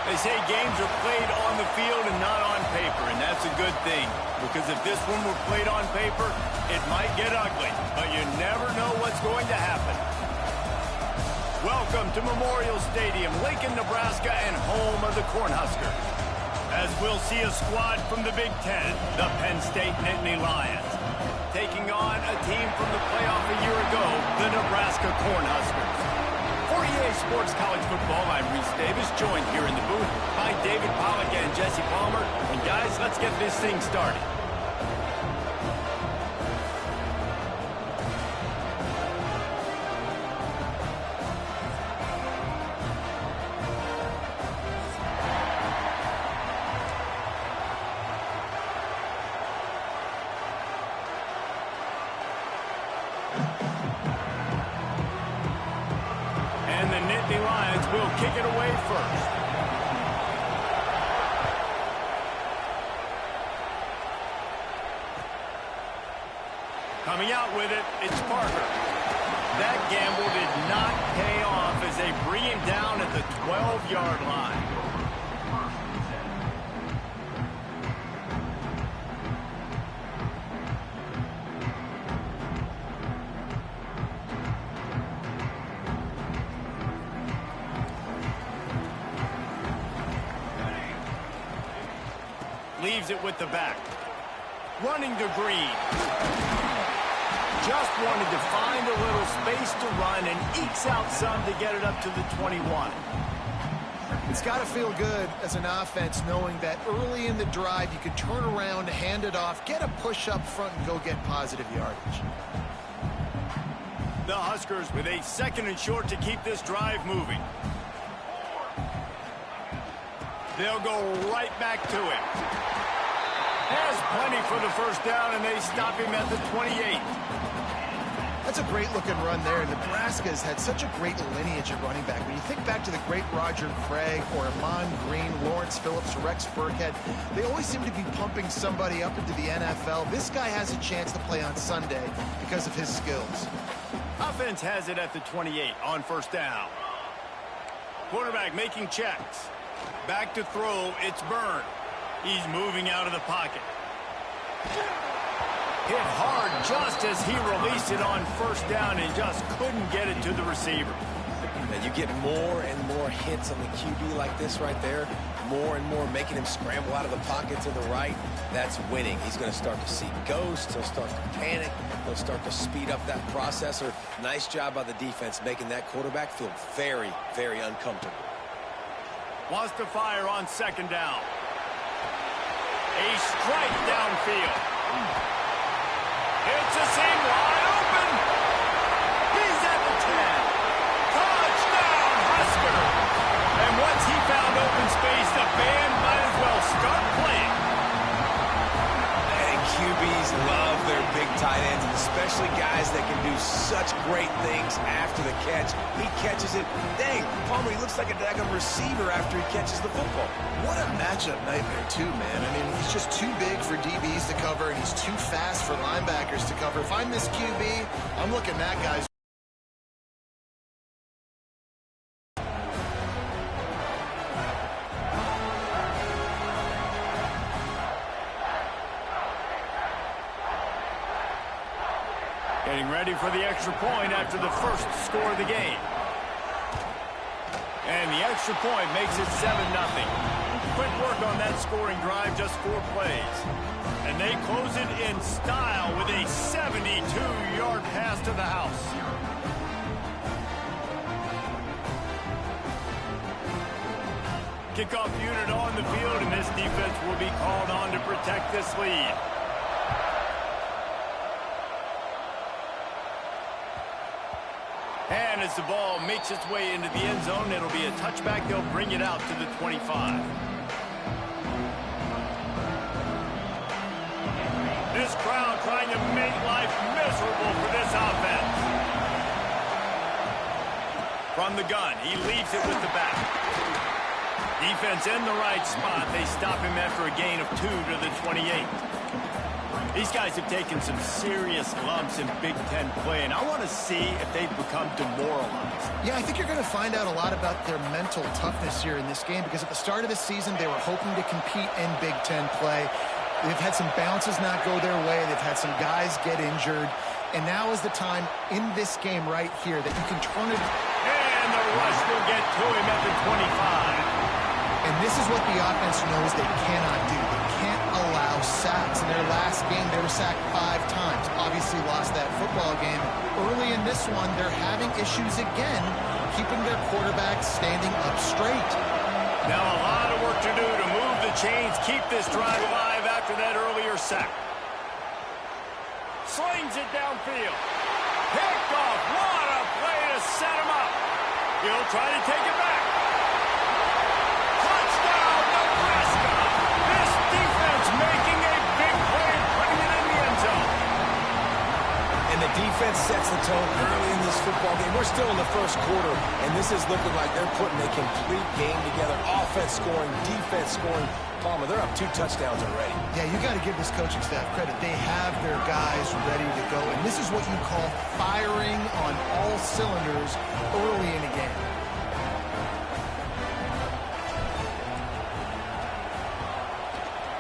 They say games are played on the field and not on paper, and that's a good thing. Because if this one were played on paper, it might get ugly, but you never know what's going to happen. Welcome to Memorial Stadium, Lincoln, Nebraska, and home of the Cornhuskers. As we'll see a squad from the Big Ten, the Penn State Nittany Lions, taking on a team from the playoff a year ago, the Nebraska Cornhuskers. For EA Sports College Football, I'm Reese Davis, joined here in the booth by David Pollack and Jesse Palmer. And guys, let's get this thing started. And the Nittany Lions will kick it away first. Coming out with it, it's Parker. That gamble did not pay off as they bring him down at the 12-yard line. Leaves it with the back. Running to Green. Just wanted to find a little space to run and ekes out some to get it up to the 21. It's got to feel good as an offense knowing that early in the drive you can turn around, hand it off, get a push up front, and go get positive yardage. The Huskers with a 2nd and short to keep this drive moving. They'll go right back to it. Has plenty for the first down, and they stop him at the 28. That's a great-looking run there. Nebraska has had such a great lineage of running back. When you think back to the great Roger Craig or Amon Green, Lawrence Phillips, Rex Burkhead, they always seem to be pumping somebody up into the NFL. This guy has a chance to play on Sunday because of his skills. Offense has it at the 28 on first down. Quarterback making checks. Back to throw, it's Byrne. He's moving out of the pocket. Hit hard just as he released it on first down and just couldn't get it to the receiver. And you get more and more hits on the QB like this right there. More and more making him scramble out of the pocket to the right. That's winning. He's going to start to see ghosts. He'll start to panic. He'll start to speed up that processor. Nice job by the defense making that quarterback feel very, very uncomfortable. Wants to fire on 2nd down. A strike downfield. It's a seam wide open. He's at the 10. Touchdown, Husker. And once he found open space, the band might as well start playing. And QBs love their big tight ends, and especially guys that can do such great things after the catch. He catches it. Dang, Palmer, he looks like a daggone receiver after he catches the football. What a matchup nightmare, too, man. I mean, he's just too big for DBs to cover, and he's too fast for linebackers to cover. If I'm this QB, I'm looking at that guy's. Getting ready for the extra point after the first score of the game. And the extra point makes it 7-0. Quick work on that scoring drive, just 4 plays. And they close it in style with a 72-yard pass to the house. Kickoff unit on the field, and this defense will be called on to protect this lead. And as the ball makes its way into the end zone, it'll be a touchback. They'll bring it out to the 25. This crowd trying to make life miserable for this offense. From the gun, he leaves it with the back. Defense in the right spot. They stop him after a gain of 2 to the 28. These guys have taken some serious lumps in Big Ten play, and I want to see if they've become demoralized. Yeah, I think you're going to find out a lot about their mental toughness here in this game, because at the start of the season, they were hoping to compete in Big Ten play. They've had some bounces not go their way. They've had some guys get injured. And now is the time in this game right here that you can turn it. And the rush will get to him at the 25. And this is what the offense knows they cannot do. They can't allow sacks. In their last game, they were sacked 5 times. Obviously lost that football game. Early in this one, they're having issues again, keeping their quarterback standing up straight. Now a lot of work to do to move the chains, keep this drive alive after that earlier sack. Slings it downfield. Picked off. What a play to set him up. He'll try to take it back. Touchdown, Nebraska. This defense making a big play, putting it in the end zone. And the defense sets the tone early in this football game. We're still in the first quarter, and this is looking like they're putting a complete game together. Offense scoring, defense scoring. Palmer, they're up 2 touchdowns already. Yeah, you got to give this coaching staff credit. They have their guys ready to go, and this is what you call firing on all cylinders early in a game.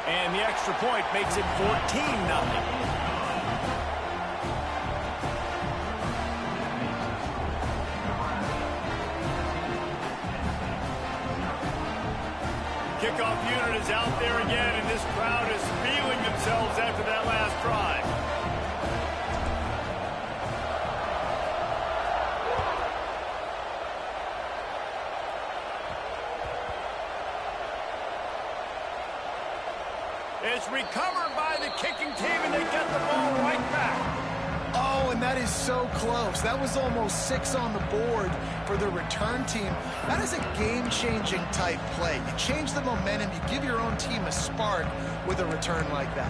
And the extra point makes it 14-0. Kickoff unit is out there again, and this crowd is feeling themselves after that last drive. It's recovered by the kicking team, and they get the ball right back. Oh, and that is so close. That was almost 6 on the board for the return team. That is a game-changing type play. You change the momentum, you give your own team a spark with a return like that.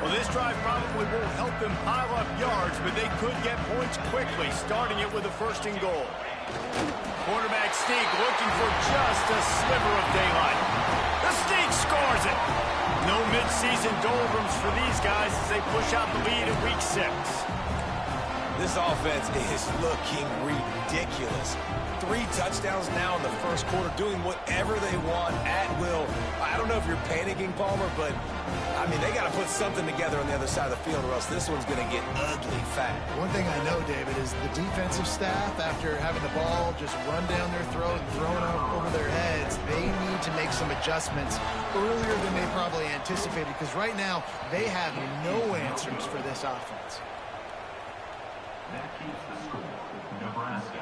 Well, this drive probably won't help them pile up yards, but they could get points quickly, starting it with a 1st and goal. Quarterback sneak looking for just a sliver of daylight. The sneak scores it. No midseason doldrums for these guys as they push out the lead in week 6. This offense is looking ridiculous. 3 touchdowns now in the first quarter, doing whatever they want at will. I don't know if you're panicking, Palmer, but, I mean, they got to put something together on the other side of the field, or else this one's going to get ugly fat. One thing I know, David, is the defensive staff, after having the ball just run down their throat and thrown over their heads, they need to make some adjustments earlier than they probably anticipated, because right now they have no answers for this offense. That keeps the score. Nebraska.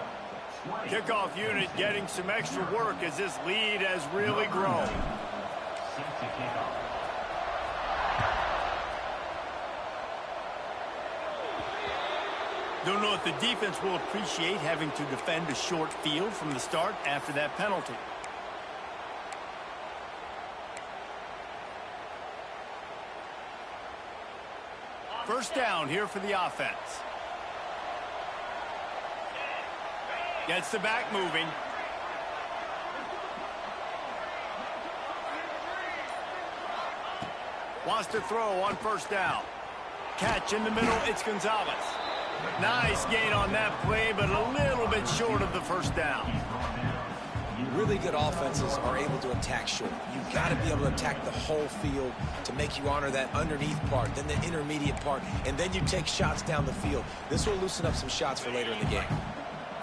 Kickoff unit getting some extra work as this lead has really grown. Set to kick off. Don't know if the defense will appreciate having to defend a short field from the start after that penalty. First down here for the offense. Gets the back moving. Wants to throw on 1st down. Catch in the middle, it's Gonzalez. Nice gain on that play, but a little bit short of the 1st down. Really good offenses are able to attack short. You've got to be able to attack the whole field to make you honor that underneath part, then the intermediate part, and then you take shots down the field. This will loosen up some shots for later in the game.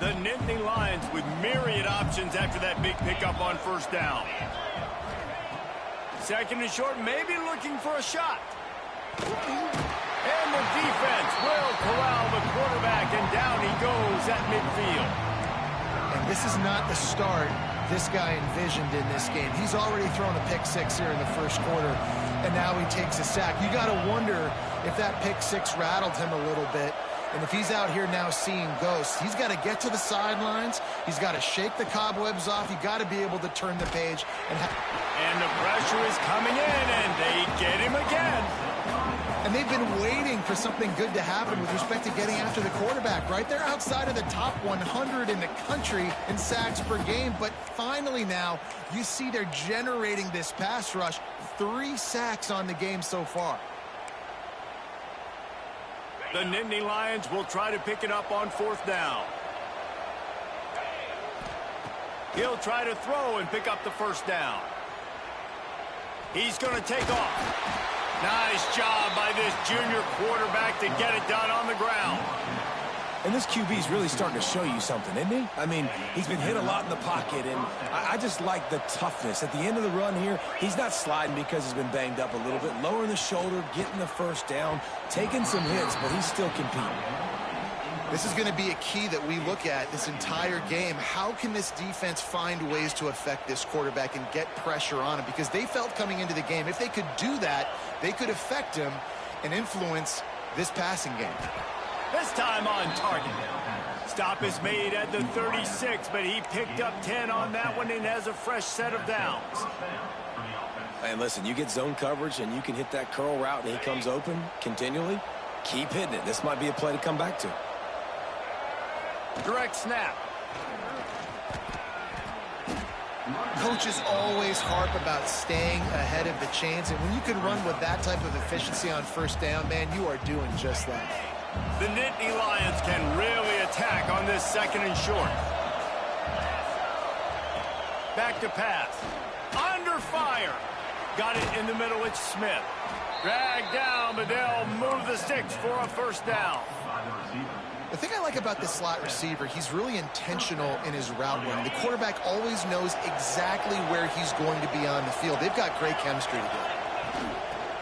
The Nittany Lions with myriad options after that big pickup on 1st down. 2nd and short, maybe looking for a shot. And the defense will corral the quarterback, and down he goes at midfield. And this is not the start this guy envisioned in this game. He's already thrown a pick-6 here in the first quarter, and now he takes a sack. You got to wonder if that pick-6 rattled him a little bit. And if he's out here now seeing ghosts, he's got to get to the sidelines. He's got to shake the cobwebs off. You got to be able to turn the page. And the pressure is coming in, and they get him again. And they've been waiting for something good to happen with respect to getting after the quarterback, right? They're outside of the top 100 in the country in sacks per game, but finally now you see they're generating this pass rush. 3 sacks on the game so far. The Nittany Lions will try to pick it up on 4th down. He'll try to throw and pick up the 1st down. He's going to take off. Nice job by this junior quarterback to get it done on the ground. And this QB's really starting to show you something, isn't he? I mean, he's been hit a lot in the pocket, and I just like the toughness. At the end of the run here, he's not sliding because he's been banged up a little bit. Lowering the shoulder, getting the 1st down, taking some hits, but he's still competing. This is going to be a key that we look at this entire game. How can this defense find ways to affect this quarterback and get pressure on him? Because they felt coming into the game, if they could do that, they could affect him and influence this passing game. This time on target. Stop is made at the 36, but he picked up 10 on that one and has a fresh set of downs. And listen, you get zone coverage and you can hit that curl route and he comes open continually. Keep hitting it. This might be a play to come back to. Direct snap. Coaches always harp about staying ahead of the chains, and when you can run with that type of efficiency on 1st down, man, you are doing just that. The Nittany Lions can really attack on this 2nd and short. Back to pass. Under fire. Got it in the middle. It's Smith. Dragged down, but they'll move the sticks for a 1st down. The thing I like about this slot receiver, he's really intentional in his route running. The quarterback always knows exactly where he's going to be on the field. They've got great chemistry together.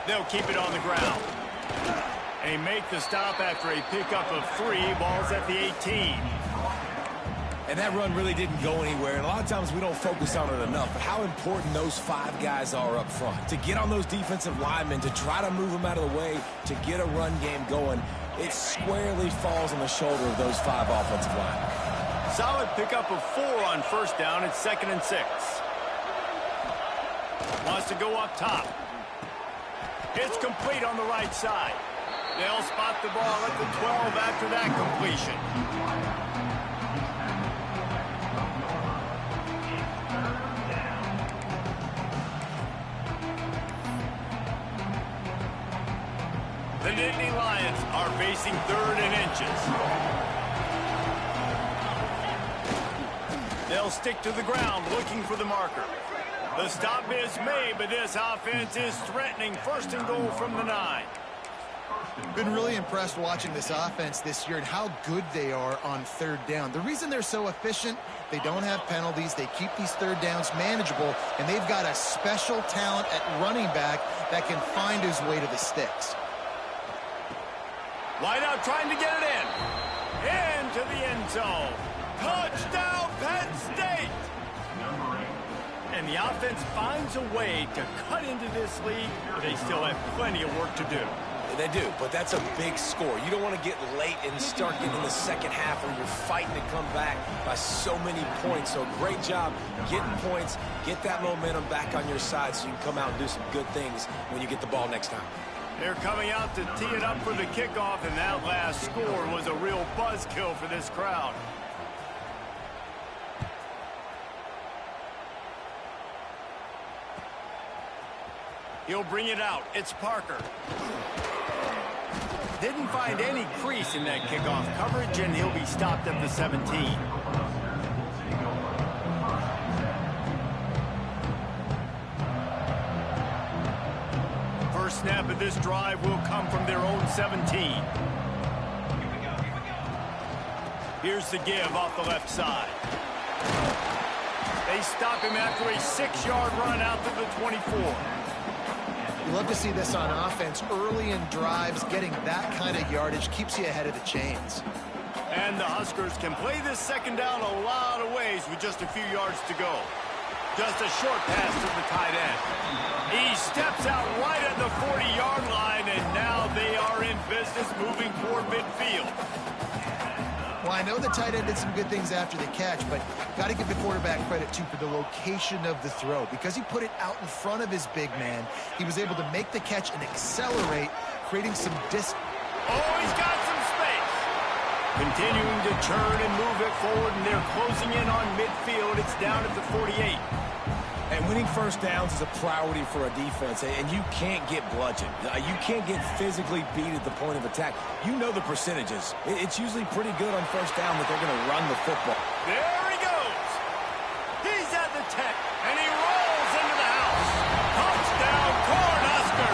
They'll keep it on the ground. They make the stop after a pickup of 3. Ball's at the 18. And that run really didn't go anywhere. And a lot of times we don't focus on it enough. But how important those 5 guys are up front. To get on those defensive linemen, to try to move them out of the way, to get a run game going. It squarely falls on the shoulder of those 5 offensive linemen. Solid pickup of 4 on 1st down. It's 2nd and 6. Wants to go up top. It's complete on the right side. They'll spot the ball at the 12 after that completion. The Nittany Lions are facing 3rd and inches. They'll stick to the ground looking for the marker. The stop is made, but this offense is threatening 1st and goal from the 9. Been really impressed watching this offense this year and how good they are on 3rd down. The reason they're so efficient, they don't have penalties, they keep these 3rd downs manageable, and they've got a special talent at running back that can find his way to the sticks. Wide out trying to get it in. Into the end zone. Touchdown, Penn State! And the offense finds a way to cut into this lead, but they still have plenty of work to do. They do, but that's a big score. You don't want to get late and start getting in the 2nd half where you're fighting to come back by so many points. So great job getting points, get that momentum back on your side so you can come out and do some good things when you get the ball next time. They're coming out to tee it up for the kickoff, and that last score was a real buzzkill for this crowd. He'll bring it out. It's Parker. Didn't find any crease in that kickoff coverage, and he'll be stopped at the 17. First snap of this drive will come from their own 17. Here's the give off the left side. They stop him after a 6-yard run out to the 24. You love to see this on offense. Early in drives, getting that kind of yardage keeps you ahead of the chains. And the Huskers can play this 2nd down a lot of ways with just a few yards to go. Just a short pass to the tight end. He steps out right at the 40-yard line, and now they are in business moving toward midfield. Well, I know the tight end did some good things after the catch, but got to give the quarterback credit, too, for the location of the throw. Because he put it out in front of his big man, he was able to make the catch and accelerate, creating some distance. Oh, he's got some space. Continuing to turn and move it forward, and they're closing in on midfield. It's down at the 48. And winning first downs is a priority for a defense, and you can't get bludgeoned. You can't get physically beat at the point of attack. You know the percentages. It's usually pretty good on first down that they're going to run the football. There he goes. He's at the 10, and he rolls into the house. Touchdown, Cornhusker.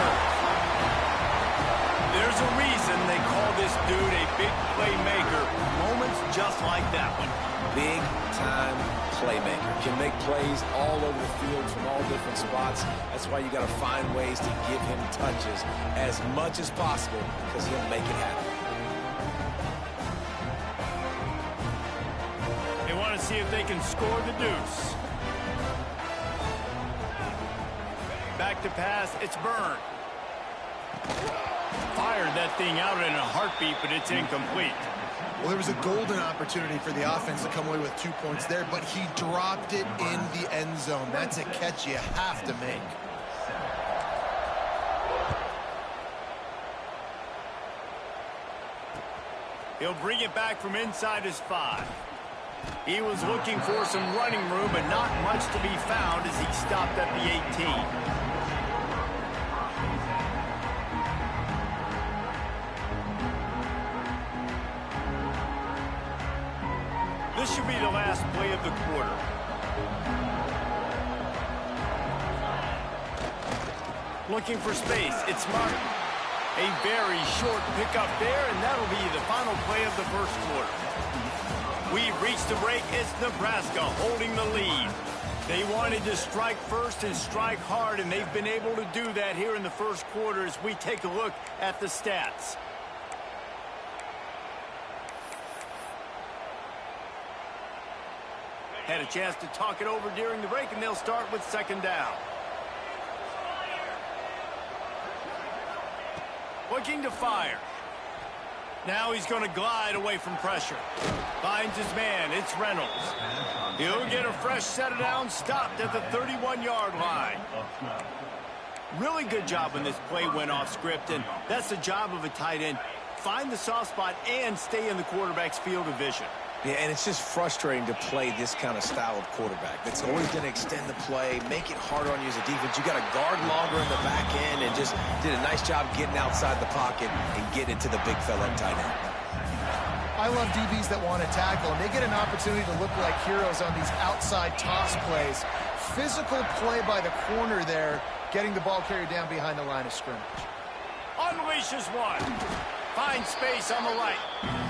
There's a reason they call this dude a big playmaker. Moments just like that one. Big-time playmaker. Can make plays all over the field from all different spots. That's why you got to find ways to give him touches as much as possible, because he'll make it happen. They want to see if they can score the deuce. Back to pass, it's Byrne. Fired that thing out in a heartbeat, but it's incomplete. Well, there was a golden opportunity for the offense to come away with 2 points there, but he dropped it in the end zone. That's a catch you have to make. He'll bring it back from inside his 5. He was looking for some running room, but not much to be found as he stopped at the 18. This should be the last play of the quarter. Looking for space, it's Martin. A very short pickup there, and that'll be the final play of the first quarter. We've reached the break. It's Nebraska holding the lead. They wanted to strike first and strike hard, and they've been able to do that here in the first quarter as we take a look at the stats. Had a chance to talk it over during the break, and they'll start with second down. Looking to fire. Now he's going to glide away from pressure. Finds his man. It's Reynolds. He'll get a fresh set of downs, stopped at the 31-yard line. Really good job when this play went off script, and that's the job of a tight end. Find the soft spot and stay in the quarterback's field of vision. Yeah, and it's just frustrating to play this kind of style of quarterback. That's always going to extend the play, make it harder on you as a defense. You got to guard longer in the back end, and just did a nice job getting outside the pocket and getting into the big fella at tight end. I love DBs that want to tackle, and they get an opportunity to look like heroes on these outside toss plays. Physical play by the corner there, getting the ball carried down behind the line of scrimmage. Unleashes one. Finds space on the right.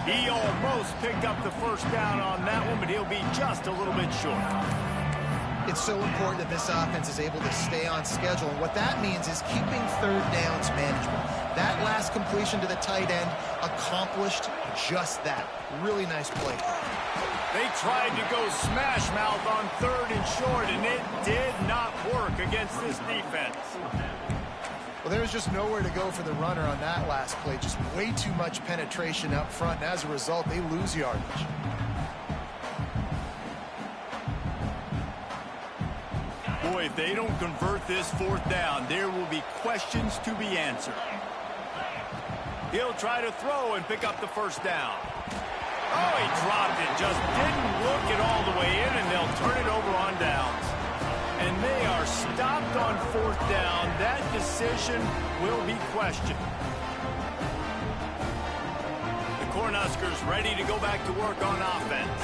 He almost picked up the first down on that one, but he'll be just a little bit short. It's so important that this offense is able to stay on schedule, and what that means is keeping third downs management. That last completion to the tight end accomplished just that. Really nice play. They tried to go smash mouth on third and short, and it did not work against this defense. Well, there was just nowhere to go for the runner on that last play. Just way too much penetration up front, and as a result, they lose yardage. Boy, if they don't convert this fourth down, there will be questions to be answered. He'll try to throw and pick up the first down. Oh, he dropped it. Just didn't look it all the way in, and they'll turn it over on downs. And they are stopped on fourth down. That decision will be questioned. The Cornhuskers ready to go back to work on offense.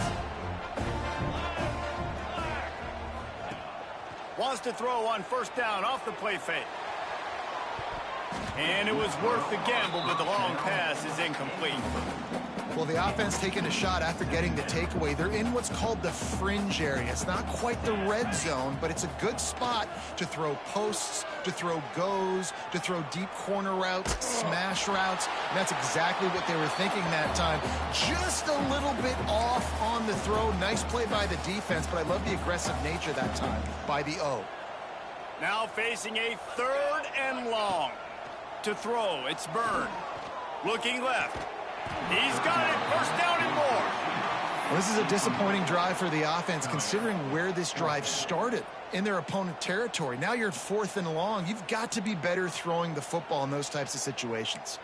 Wants to throw on first down off the play fake. And it was worth the gamble, but the long pass is incomplete. Well, the offense taking a shot after getting the takeaway. They're in what's called the fringe area. It's not quite the red zone, but it's a good spot to throw posts, to throw goes, to throw deep corner routes, smash routes. And that's exactly what they were thinking that time. Just a little bit off on the throw. Nice play by the defense, but I love the aggressive nature that time by the O. Now facing a third and long. To throw, it's Byrne. Looking left. He's got it. First down and more. Well, this is a disappointing drive for the offense, considering where this drive started in their opponent territory. Now you're 4th and long. You've got to be better throwing the football in those types of situations.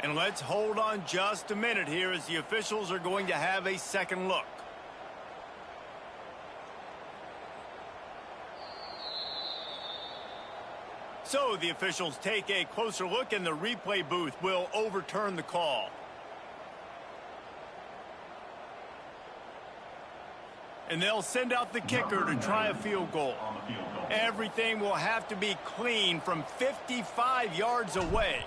And let's hold on just a minute here as the officials are going to have a second look. So the officials take a closer look, and the replay booth will overturn the call. And they'll send out the kicker to try a field goal. Everything will have to be clean from 55 yards away.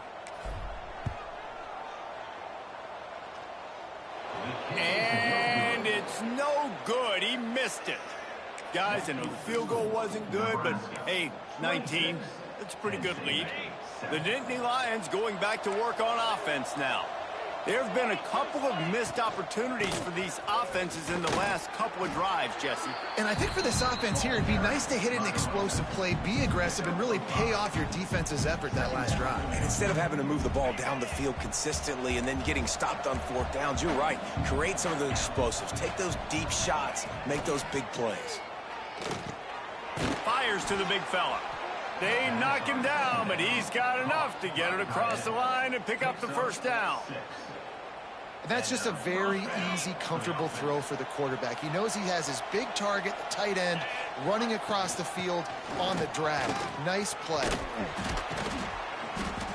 And it's no good. He missed it. Guys, I know the field goal wasn't good, but hey, 19, that's a pretty good lead. The Nittany Lions going back to work on offense now. There have been a couple of missed opportunities for these offenses in the last couple of drives, Jesse. And I think for this offense here, it'd be nice to hit an explosive play, be aggressive, and really pay off your defense's effort that last drive. And instead of having to move the ball down the field consistently and then getting stopped on 4th downs, you're right. Create some of the explosives. Take those deep shots. Make those big plays. Fires to the big fella. They knock him down, but he's got enough to get it across the line and pick up the first down. That's just a very easy, comfortable throw for the quarterback. He knows he has his big target, the tight end, running across the field on the drag. Nice play.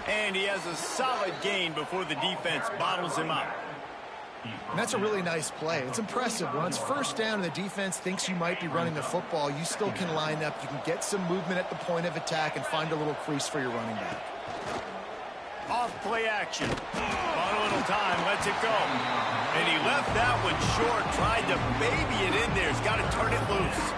And he has a solid gain before the defense bottles him up. And that's a really nice play. It's impressive. When it's 1st down and the defense thinks you might be running the football, you still can line up. You can get some movement at the point of attack and find a little crease for your running back. Off play action. On a little time, lets it go. And he left that one short, tried to baby it in there. He's got to turn it loose.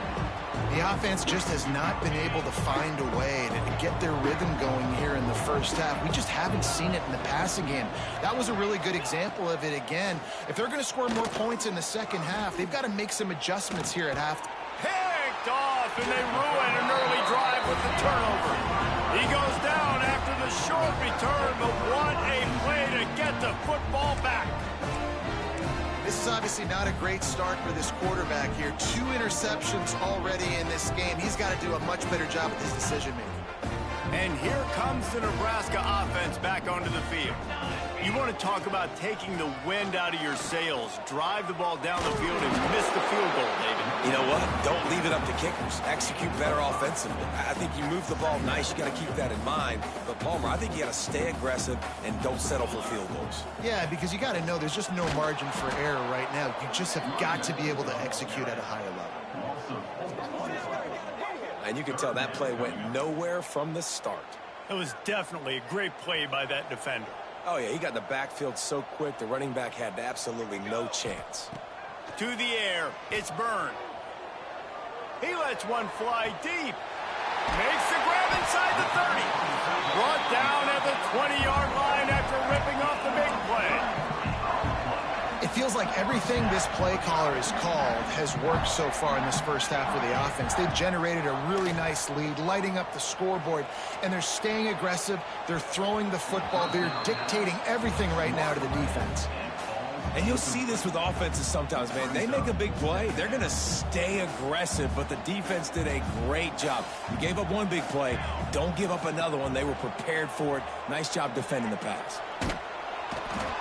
The offense just has not been able to find a way to get their rhythm going here in the first half. We just haven't seen it in the passing game. That was a really good example of it again. If they're going to score more points in the second half, they've got to make some adjustments here at half. Picked off, and they ruin an early drive with the turnover. He goes down after the short return, but what a play to get the football back. This is obviously not a great start for this quarterback here. 2 interceptions already in this game. He's got to do a much better job with his decision-making. And here comes the Nebraska offense back onto the field. You want to talk about taking the wind out of your sails. Drive the ball down the field and miss the field goal, David. You know what? Don't leave it up to kickers. Execute better offensively. I think you move the ball nice. You got to keep that in mind. But, Palmer, I think you got to stay aggressive and don't settle for field goals. Yeah, because you got to know there's just no margin for error right now. You just have got to be able to execute at a higher level. And you can tell that play went nowhere from the start. It was definitely a great play by that defender. Oh, yeah, he got in the backfield so quick, the running back had absolutely no chance. To the air, it's Byrne. He lets one fly deep. Makes the grab inside the 30. Brought down at the 20-yard line after ripping off the big play. It feels like everything this play caller has called has worked so far in this first half for the offense. They've generated a really nice lead, lighting up the scoreboard, and they're staying aggressive. They're throwing the football. They're dictating everything right now to the defense. And you'll see this with offenses sometimes, man. They make a big play. They're going to stay aggressive, but the defense did a great job. You gave up one big play. Don't give up another one. They were prepared for it. Nice job defending the pass.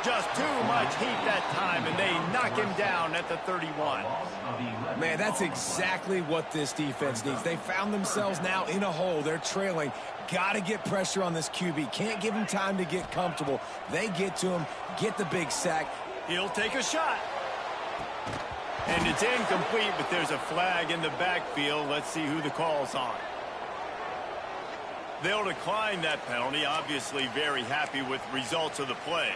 Just too much heat that time, and they knock him down at the 31. Man, that's exactly what this defense needs. They found themselves now in a hole. They're trailing. Got to get pressure on this QB. Can't give him time to get comfortable. They get to him, get the big sack. He'll take a shot. And it's incomplete, but there's a flag in the backfield. Let's see who the call's on. They'll decline that penalty. Obviously very happy with the results of the play.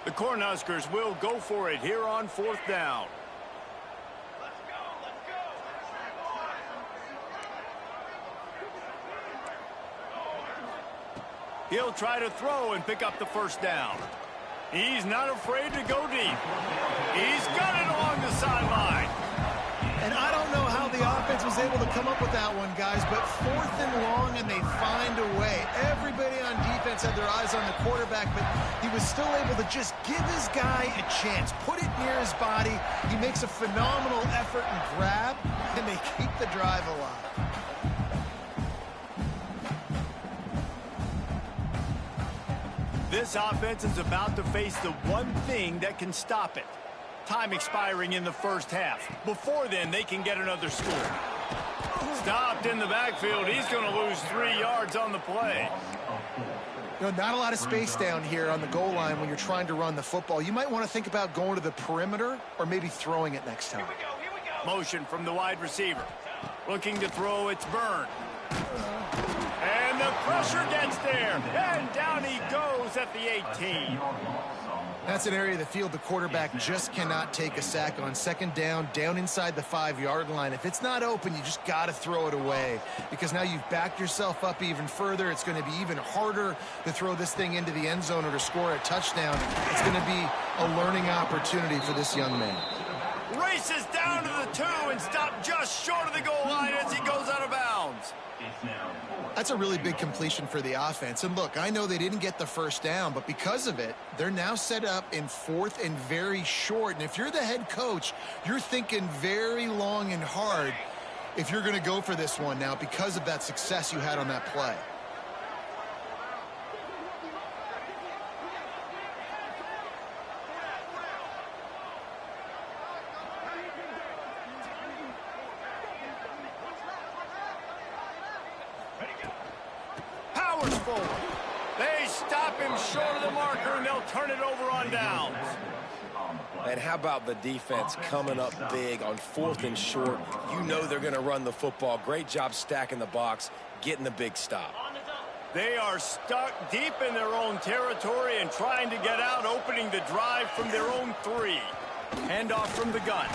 The Cornhuskers will go for it here on 4th down. He'll try to throw and pick up the first down. He's not afraid to go deep. He's got it along the sideline. And I don't know how the offense was able to come up with that one, guys, but 4th and long, and they find a way. Everybody on defense had their eyes on the quarterback, but he was still able to just give his guy a chance, put it near his body. He makes a phenomenal effort and grab, and they keep the drive alive. This offense is about to face the one thing that can stop it. Time expiring in the first half. Before then, they can get another score. Stopped in the backfield. He's going to lose 3 yards on the play. You know, not a lot of space down here on the goal line when you're trying to run the football. You might want to think about going to the perimeter or maybe throwing it next time. Here we go. Motion from the wide receiver. Looking to throw, it's Byrne. And the pressure gets there. And down he goes at the 18. That's an area of the field the quarterback just cannot take a sack on. 2nd down, down inside the 5-yard line. If it's not open, you just got to throw it away because now you've backed yourself up even further. It's going to be even harder to throw this thing into the end zone or to score a touchdown. It's going to be a learning opportunity for this young man. Races down to the 2 and stopped just short of the goal line as he goes out of bounds. That's a really big completion for the offense. And look, I know they didn't get the 1st down, but because of it, they're now set up in 4th and very short. And if you're the head coach, you're thinking very long and hard if you're going to go for this one now because of that success you had on that play. They stop him short of the marker, and they'll turn it over on downs. And how about the defense coming up big on 4th and short? You know they're going to run the football. Great job stacking the box, getting the big stop. They are stuck deep in their own territory and trying to get out, opening the drive from their own 3. Handoff from the gun.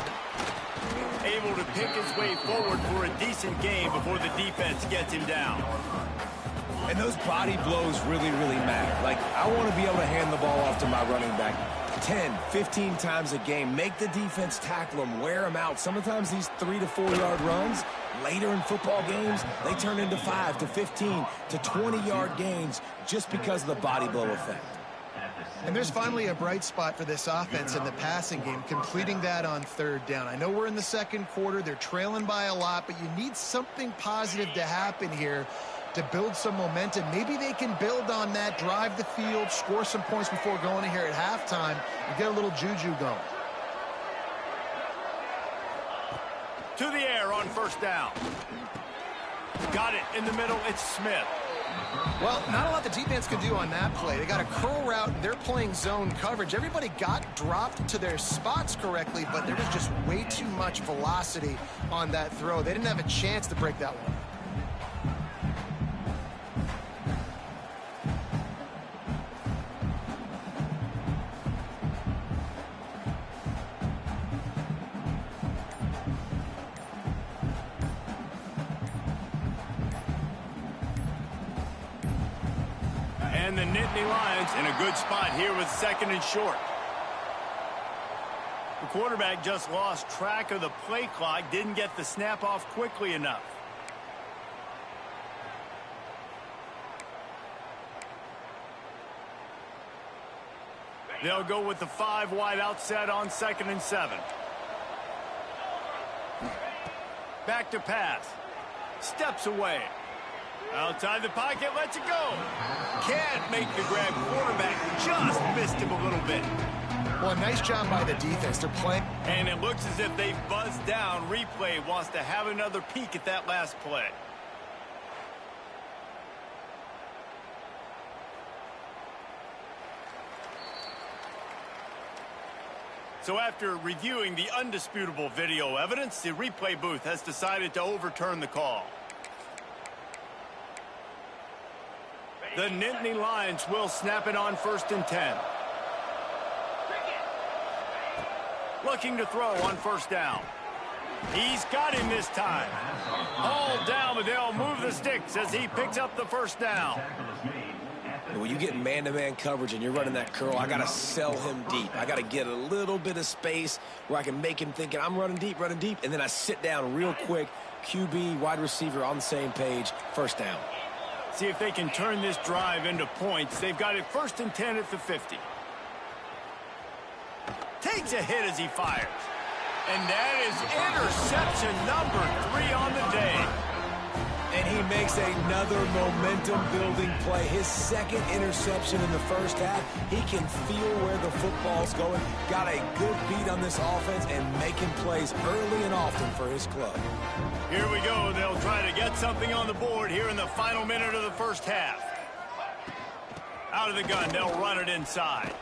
Able to pick his way forward for a decent game before the defense gets him down. And those body blows really, really matter. Like, I want to be able to hand the ball off to my running back 10, 15 times a game. Make the defense tackle them, wear them out. Sometimes these 3 to 4 yard runs, later in football games, they turn into 5 to 15 to 20 yard gains just because of the body blow effect. And there's finally a bright spot for this offense in the passing game, completing that on 3rd down. I know we're in the 2nd quarter. They're trailing by a lot, but you need something positive to happen here to build some momentum. Maybe they can build on that, drive the field, score some points before going in here at halftime, and get a little juju going. To the air on 1st down. Got it in the middle. It's Smith. Well, not a lot the defense can do on that play. They got a curl route. They're playing zone coverage. Everybody got dropped to their spots correctly, but there was just way too much velocity on that throw. They didn't have a chance to break that one. And the Nittany Lions in a good spot here with 2nd and short. The quarterback just lost track of the play clock, didn't get the snap off quickly enough. They'll go with the 5 wide out set on 2nd and 7. Back to pass. Steps away. Outside the pocket, lets it go. Can't make the grab. Quarterback just missed him a little bit. Well, nice job by the defense. They're playing. And it looks as if they buzzed down. Replay wants to have another peek at that last play. So after reviewing the undisputable video evidence, the replay booth has decided to overturn the call. The Nittany Lions will snap it on 1st and 10. Looking to throw on 1st down. He's got him this time. All down, but they'll move the sticks as he picks up the 1st down. And when you get man-to-man coverage and you're running that curl, I got to sell him deep. I got to get a little bit of space where I can make him thinking I'm running deep, and then I sit down real quick. QB, wide receiver on the same page, first down. See if they can turn this drive into points. They've got it 1st and 10 at the 50. Takes a hit as he fires. And that is interception number 3 on the day. And he makes another momentum-building play. His 2nd interception in the first half. He can feel where the football's going. Got a good beat on this offense and making plays early and often for his club. Here we go. They'll try to get something on the board here in the final minute of the first half. Out of the gun, they'll run it inside.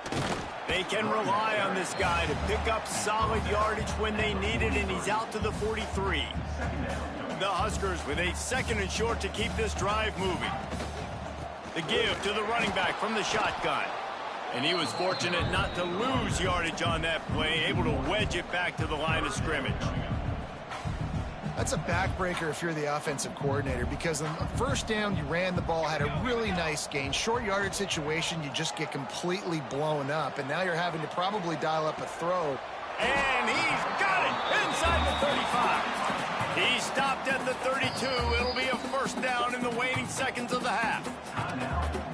They can rely on this guy to pick up solid yardage when they need it, and he's out to the 43. The Huskers with a 2nd and short to keep this drive moving. The give to the running back from the shotgun. And he was fortunate not to lose yardage on that play, able to wedge it back to the line of scrimmage. That's a backbreaker if you're the offensive coordinator, because on the first down, you ran the ball, had a really nice gain. Short yardage situation, you just get completely blown up, and now you're having to probably dial up a throw. And he's got it inside the 35. He stopped at the 32. It'll be a first down in the waning seconds of the half.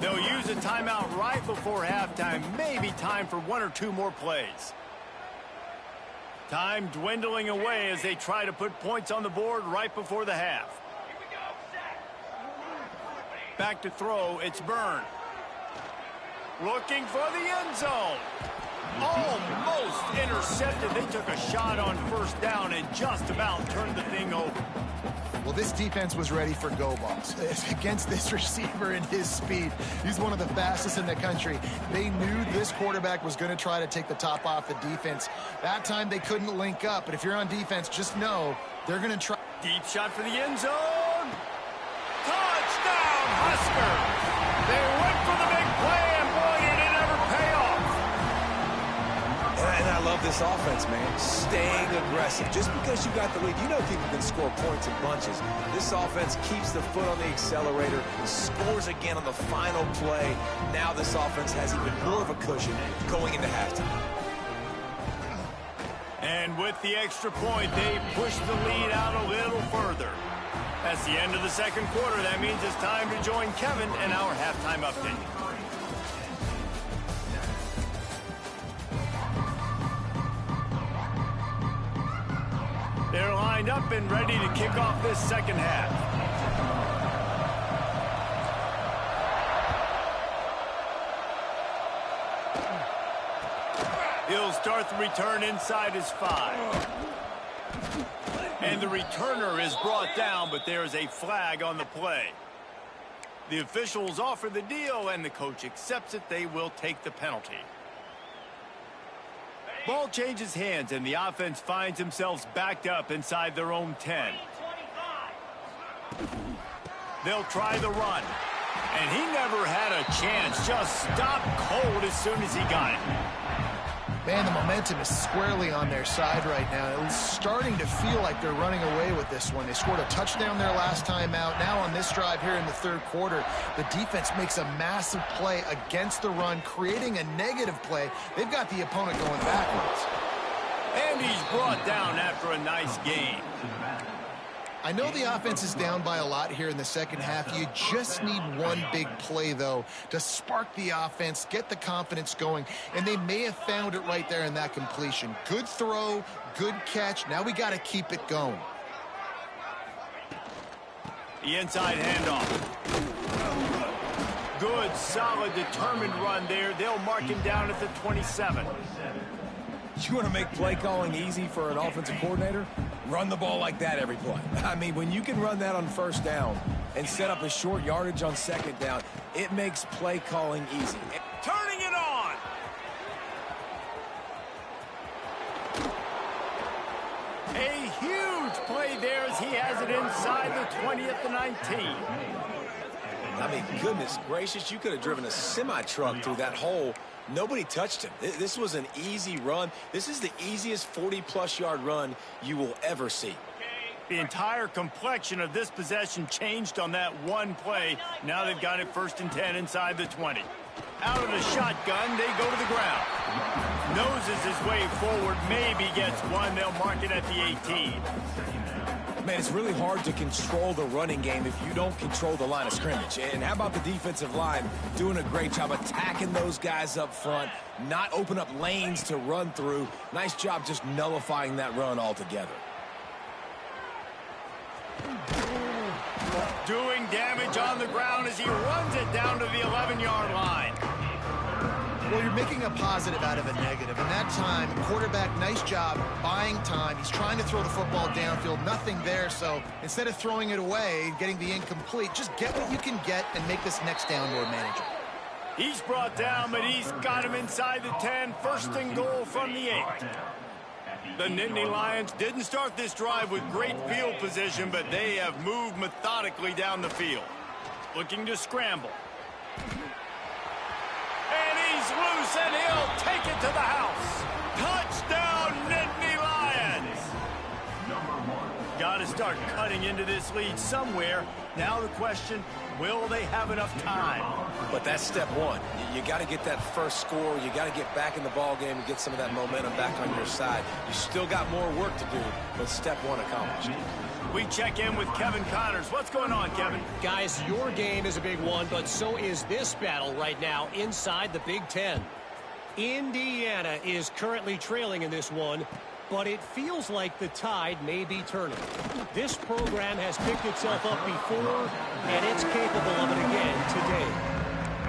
They'll use a timeout right before halftime, maybe time for 1 or 2 more plays. Time dwindling away as they try to put points on the board right before the half. Back to throw, it's Byrne. Looking for the end zone. Almost intercepted. They took a shot on first down and just about turned the thing over. Well, this defense was ready for go balls against this receiver and his speed. He's one of the fastest in the country. They knew this quarterback was going to try to take the top off the defense. That time they couldn't link up, but if you're on defense, just know they're going to try. Deep shot for the end zone. Touchdown, Husker. They went for the big play, and boy, did it ever pay off. And I love this offense, man. Staying aggressive. Just because you got the lead, you know people can score points in bunches. This offense keeps the foot on the accelerator, scores again on the final play. Now this offense has even more of a cushion going into halftime. And with the extra point, they push the lead out a little further. That's the end of the second quarter. That means it's time to join Kevin in our halftime update. They're lined up and ready to kick off this second half. He'll start the return inside his 5. And the returner is brought down, but there is a flag on the play. The officials offer the deal, and the coach accepts it. They will take the penalty. Ball changes hands, and the offense finds themselves backed up inside their own 10. They'll try the run. And he never had a chance. Just stopped cold as soon as he got it. Man, the momentum is squarely on their side right now. It's starting to feel like they're running away with this one. They scored a touchdown their last time out. Now on this drive here in the third quarter, the defense makes a massive play against the run, creating a negative play. They've got the opponent going backwards. And he's brought down after a nice gain. I know the offense is down by a lot here in the second half. You just need one big play, though, to spark the offense, get the confidence going, and they may have found it right there in that completion. Good throw, good catch. Now we got to keep it going. The inside handoff. Good, solid, determined run there. They'll mark him down at the 27. You want to make play calling easy for an offensive coordinator? Run the ball like that every play. I mean, when you can run that on first down and set up a short yardage on second down, it makes play calling easy. Turning it on. A huge play there as he has it inside the 20 at the 19. I mean, goodness gracious, you could have driven a semi-truck through that hole. Nobody touched him. This was an easy run. This is the easiest 40-plus yard run you will ever see. The entire complexion of this possession changed on that one play. Now they've got it 1st and 10 inside the 20. Out of the shotgun, they go to the ground. Noses his way forward, maybe gets one. They'll mark it at the 18. Man, it's really hard to control the running game if you don't control the line of scrimmage. And how about the defensive line doing a great job attacking those guys up front, not open up lanes to run through. Nice job just nullifying that run altogether. Doing damage on the ground as he runs it down to the 11-yard line. Well, you're making a positive out of a negative. And that time, quarterback, nice job buying time. He's trying to throw the football downfield. Nothing there. So instead of throwing it away, getting the incomplete, just get what you can get and make this next down more manageable. He's brought down, but he's got him inside the 10. 1st and goal from the 8. The Nittany Lions didn't start this drive with great field position, but they have moved methodically down the field. Looking to scramble. And he's loose, and he'll take it to the house. Touchdown, Nittany Lions! Got to start cutting into this lead somewhere. Now the question, will they have enough time? But that's step one. You got to get that first score. You got to get back in the ball game and get some of that momentum back on your side. You still got more work to do, but step one accomplished. We check in with Kevin Connors. What's going on, Kevin? Guys, your game is a big one, but so is this battle right now inside the Big Ten. Indiana is currently trailing in this one, but it feels like the tide may be turning. This program has picked itself up before, and it's capable of it again today.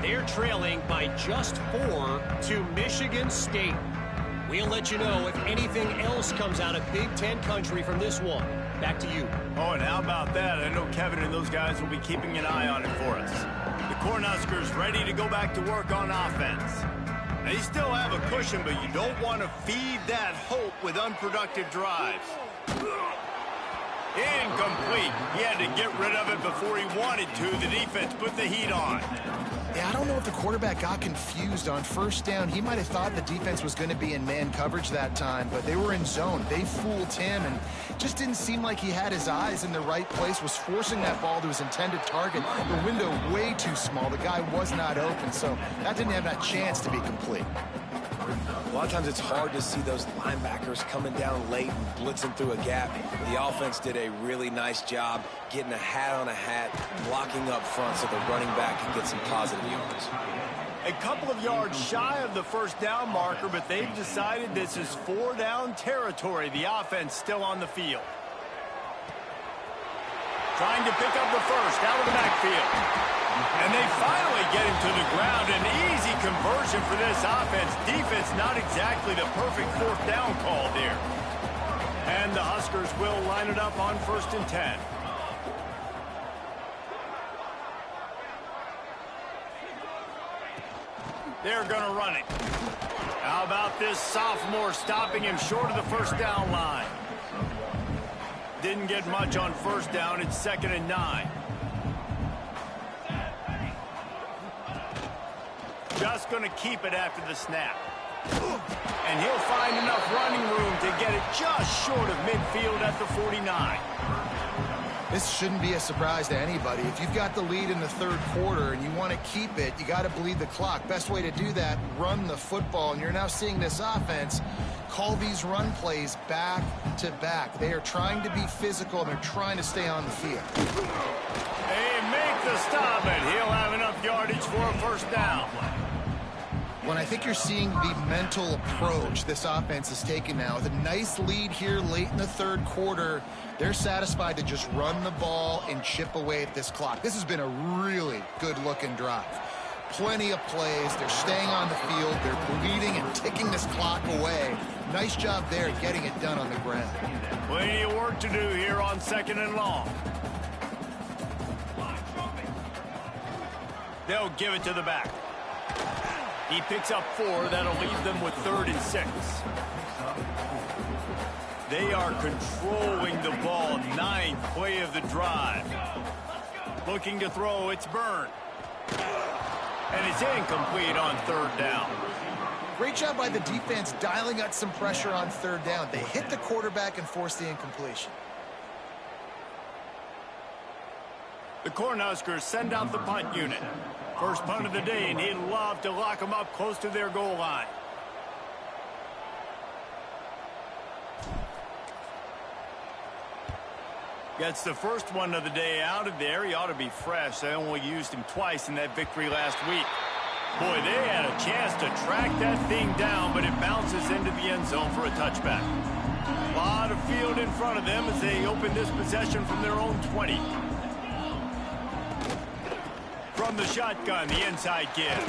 They're trailing by just 4 to Michigan State. We'll let you know if anything else comes out of Big Ten country from this one. Back to you. Oh, and how about that? I know Kevin and those guys will be keeping an eye on it for us. The Cornhuskers ready to go back to work on offense. They still have a cushion, but you don't want to feed that hope with unproductive drives. Incomplete. He had to get rid of it before he wanted to. The defense put the heat on. Yeah, I don't know if the quarterback got confused on 1st down. He might have thought the defense was going to be in man coverage that time, but they were in zone. They fooled him, and just didn't seem like he had his eyes in the right place, was forcing that ball to his intended target. The window way too small. The guy was not open, so that didn't have that chance to be complete. A lot of times it's hard to see those linebackers coming down late and blitzing through a gap. The offense did a really nice job getting a hat on a hat, blocking up front so the running back can get some positive yards. A couple of yards shy of the 1st down marker, but they've decided this is 4-down territory. The offense still on the field. Trying to pick up the 1st out of the backfield. And they finally get him to the ground. An easy conversion for this offense. Defense not exactly the perfect 4th down call there. And the Huskers will line it up on 1st and 10. They're going to run it. How about this sophomore stopping him short of the 1st down line? Didn't get much on 1st down. It's 2nd and 9. Just going to keep it after the snap. And he'll find enough running room to get it just short of midfield at the 49. This shouldn't be a surprise to anybody. If you've got the lead in the 3rd quarter and you want to keep it, you got to bleed the clock. Best way to do that, run the football. And you're now seeing this offense call these run plays back to back. They are trying to be physical, and they're trying to stay on the field. They make the stop, and he'll have enough yardage for a 1st down. When I think you're seeing the mental approach this offense is taking now, with a nice lead here late in the 3rd quarter, they're satisfied to just run the ball and chip away at this clock. This has been a really good-looking drive. Plenty of plays. They're staying on the field. They're bleeding and ticking this clock away. Nice job there getting it done on the ground. Plenty of work to do here on 2nd and long. They'll give it to the back. He picks up 4. That'll leave them with 3rd and 6. They are controlling the ball. 9th play of the drive. Looking to throw. It's Byrne. And it's incomplete on 3rd down. Great job by the defense dialing out some pressure on 3rd down. They hit the quarterback and forced the incompletion. The Cornhuskers send out the punt unit. First punt of the day, and he'd love to lock them up close to their goal line. Gets the first one of the day out of there. He ought to be fresh. They only used him twice in that victory last week. Boy, they had a chance to track that thing down, but it bounces into the end zone for a touchback. A lot of field in front of them as they open this possession from their own 20. From the shotgun, the inside give.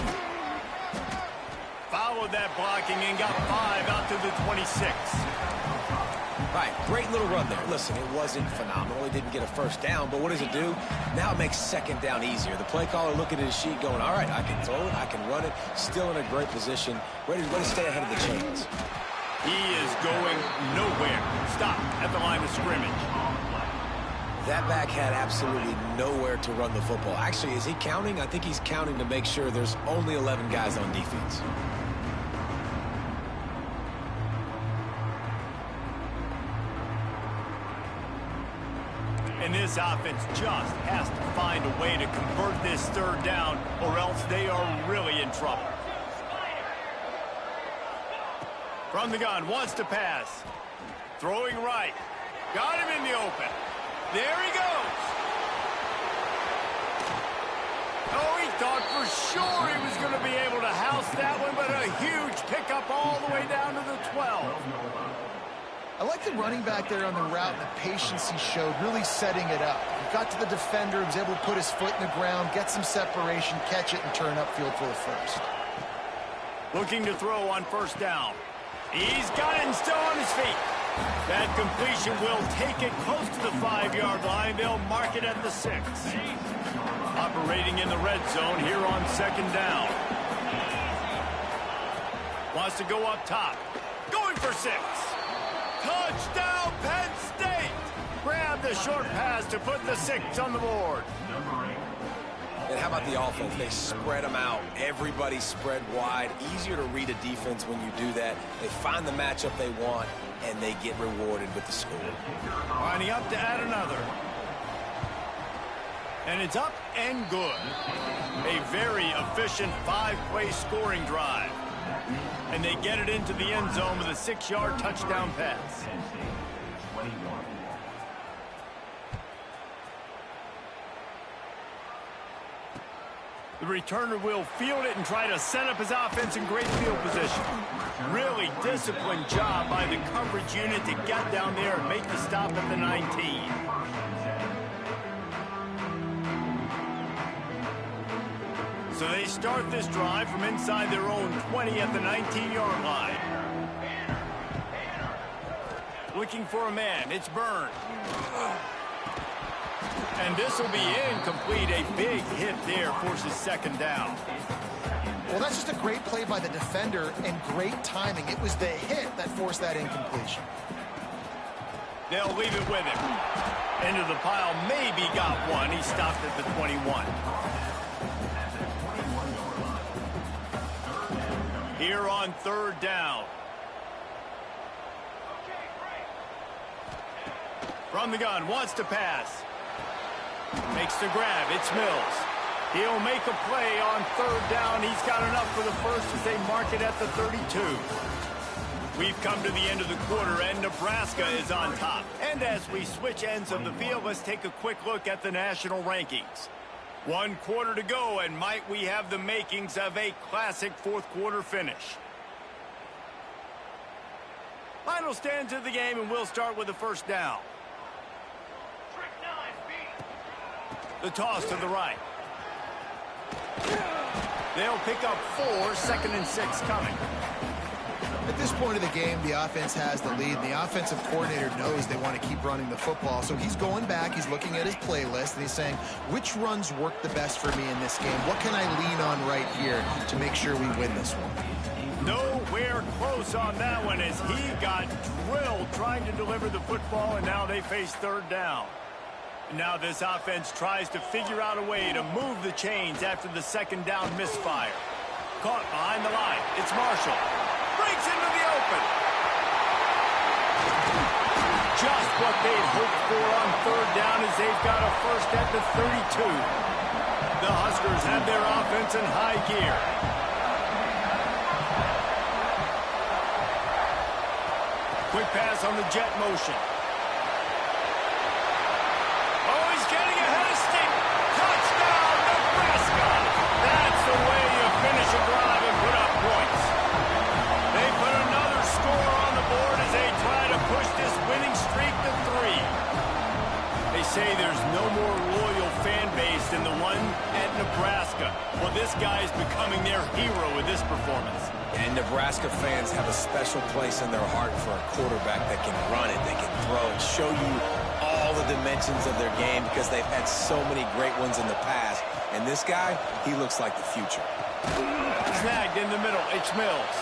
Followed that blocking and got 5 out to the 26. Right, great little run there. Listen, it wasn't phenomenal. He didn't get a first down, but what does it do? Now it makes second down easier. The play caller looking at his sheet going, all right, I can throw it, I can run it. Still in a great position. Ready to stay ahead of the chains. He is going nowhere. Stop at the line of scrimmage. That back had absolutely nowhere to run the football. Actually, is he counting? I think he's counting to make sure there's only 11 guys on defense. And this offense just has to find a way to convert this third down, or else they are really in trouble. From the gun, wants to pass. Throwing right. Got him in the open. There he goes. Oh, he thought for sure he was going to be able to house that one, but a huge pickup all the way down to the 12. I like the running back there on the route and the patience he showed, really setting it up. He got to the defender, was able to put his foot in the ground, get some separation, catch it, and turn upfield for the first. Looking to throw on first down. He's got it and still on his feet. That completion will take it close to the 5-yard line. They'll mark it at the 6. Operating in the red zone here on second down. Wants to go up top. Going for 6. Touchdown, Penn State! Grab the short pass to put the 6 on the board. And how about the offense? They spread them out. Everybody spread wide. Easier to read a defense when you do that. They find the matchup they want, and they get rewarded with the score. Lining up to add another. And it's up and good. A very efficient 5-play scoring drive. And they get it into the end zone with a 6-yard touchdown pass. The returner will field it and try to set up his offense in great field position. Really disciplined job by the coverage unit to get down there and make the stop at the 19. So they start this drive from inside their own 20 at the 19-yard line. Looking for a man. It's Byrne. And this will be incomplete. A big hit there forces second down. Well, that's just a great play by the defender and great timing. It was the hit that forced that incompletion. They'll leave it with him. Into the pile. Maybe got one. He stopped at the 21. Here on third down. From the gun, wants to pass. Makes the grab, it's Mills. He'll make a play on third down. He's got enough for the first as they mark it at the 32. We've come to the end of the quarter, and Nebraska is on top. And as we switch ends of the field, let's take a quick look at the national rankings. 1 quarter to go, and might we have the makings of a classic fourth quarter finish. Final stands of the game, and we'll start with the first down. The toss to the right. They'll pick up 4, 2nd and 6 coming. At this point of the game, the offense has the lead. The offensive coordinator knows they want to keep running the football. So he's going back, he's looking at his playlist, and he's saying, which runs work the best for me in this game? What can I lean on right here to make sure we win this one? Nowhere close on that one as he got drilled trying to deliver the football, and now they face third down. Now this offense tries to figure out a way to move the chains after the second down misfire. Caught behind the line. It's Marshall. Breaks into the open. Just what they'd hoped for on third down as they've got a first at the 32. The Huskers have their offense in high gear. Quick pass on the jet motion. Oh, he's getting ahead of steam. Touchdown, Nebraska! That's the way you finish a drive and put up points. They put another score on the board as they try to push this winning streak to 3. They say there's no more loyal fan base than the one at Nebraska. Well, this guy's becoming their hero with this performance. And Nebraska fans have a special place in their heart for a quarterback that can run it, they can throw it, show you all the dimensions of their game because they've had so many great ones in the past. And this guy, he looks like the future. Snagged in the middle, it's Mills.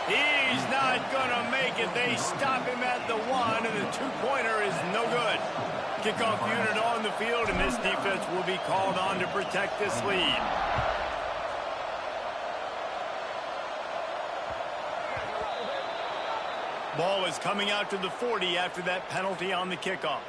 He's not going to make it. They stop him at the 1, and the two-pointer is no good. Kickoff unit on the field, and this defense will be called on to protect this lead. Ball is coming out to the 40 after that penalty on the kickoff.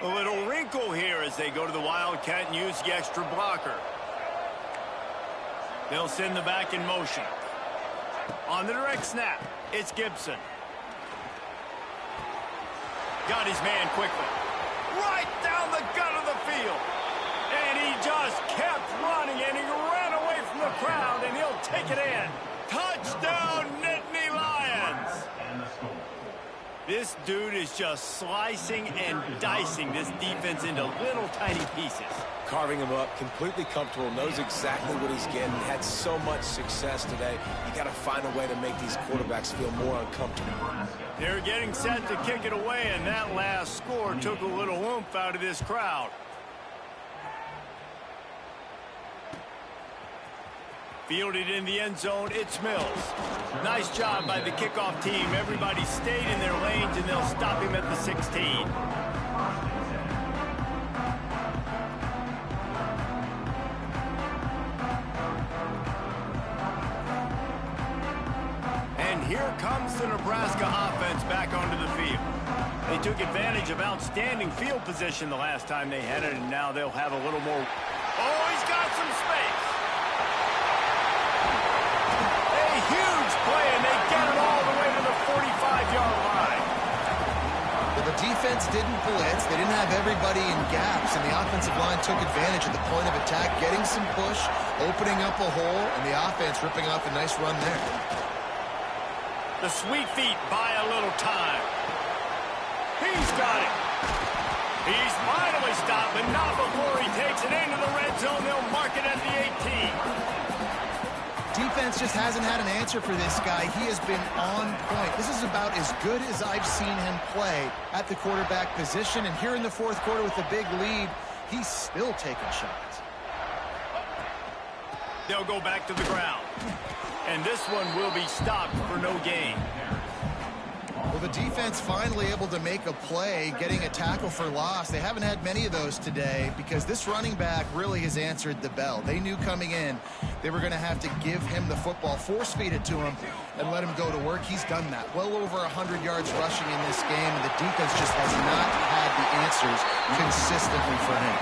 A little wrinkle here as they go to the Wildcat and use the extra blocker. They'll send the back in motion. On the direct snap, it's Gibson. Got his man quickly. Right down the gut of the field. And he just kept running, and he ran away from the crowd, and he'll take it in. Touchdown, Nittany Lions! This dude is just slicing and dicing this defense into little tiny pieces. Carving him up, completely comfortable, knows exactly what he's getting, had so much success today. You got to find a way to make these quarterbacks feel more uncomfortable. They're getting set to kick it away, and that last score took a little oomph out of this crowd. Fielded in the end zone, it's Mills. Nice job by the kickoff team. Everybody stayed in their lanes, and they'll stop him at the 16. And here comes the Nebraska offense back onto the field. They took advantage of outstanding field position the last time they had it, and now they'll have a little more. Oh, he's got some space. Huge play, and they get it all the way to the 45-yard line. Well, the defense didn't blitz. They didn't have everybody in gaps, and the offensive line took advantage at the point of attack, getting some push, opening up a hole, and the offense ripping off a nice run there. The sweet feet buy a little time. He's got it. He's finally stopped, but not before he takes it into the red zone. They'll mark it at the 18. Defense just hasn't had an answer for this guy. He has been on point. This is about as good as I've seen him play at the quarterback position. And here in the fourth quarter with a big lead, he's still taking shots. They'll go back to the ground. And this one will be stopped for no gain. Well, the defense finally able to make a play, getting a tackle for loss. They haven't had many of those today because this running back really has answered the bell. They knew coming in they were going to have to give him the football, force feed it to him, and let him go to work. He's done that. Well over 100 yards rushing in this game, and the defense just has not had the answers consistently for him.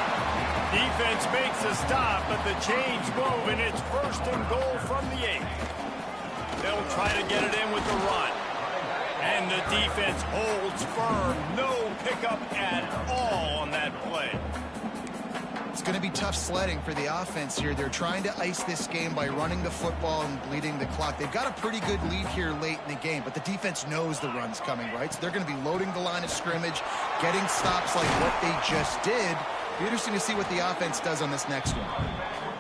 Defense makes a stop, but the chains move, and it's first and goal from the 8. They'll try to get it in with the run. And the defense holds firm. No pickup at all on that play. It's going to be tough sledding for the offense here. They're trying to ice this game by running the football and bleeding the clock. They've got a pretty good lead here late in the game, but the defense knows the run's coming, right? So they're going to be loading the line of scrimmage, getting stops like what they just did. It'll be interesting to see what the offense does on this next one.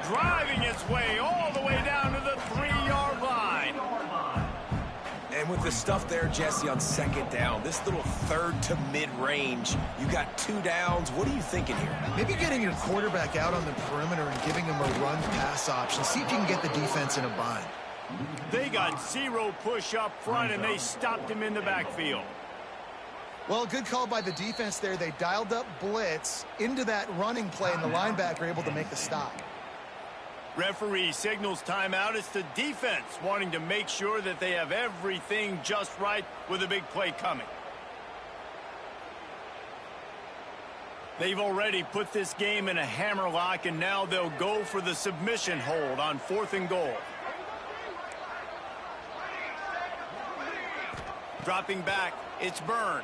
Driving its way all the way down to the 3-yard line. And with the stuff there, Jesse, on second down, this little third to mid-range, you got 2 downs. What are you thinking here? Maybe getting your quarterback out on the perimeter and giving him a run-pass option. See if you can get the defense in a bind. They got 0 push up front, and they stopped him in the backfield. Well, good call by the defense there. They dialed up blitz into that running play, and the linebacker able to make the stop. Referee signals timeout. It's the defense wanting to make sure that they have everything just right with a big play coming. They've already put this game in a hammerlock, and now they'll go for the submission hold on 4th and goal. Dropping back, it's Byrne.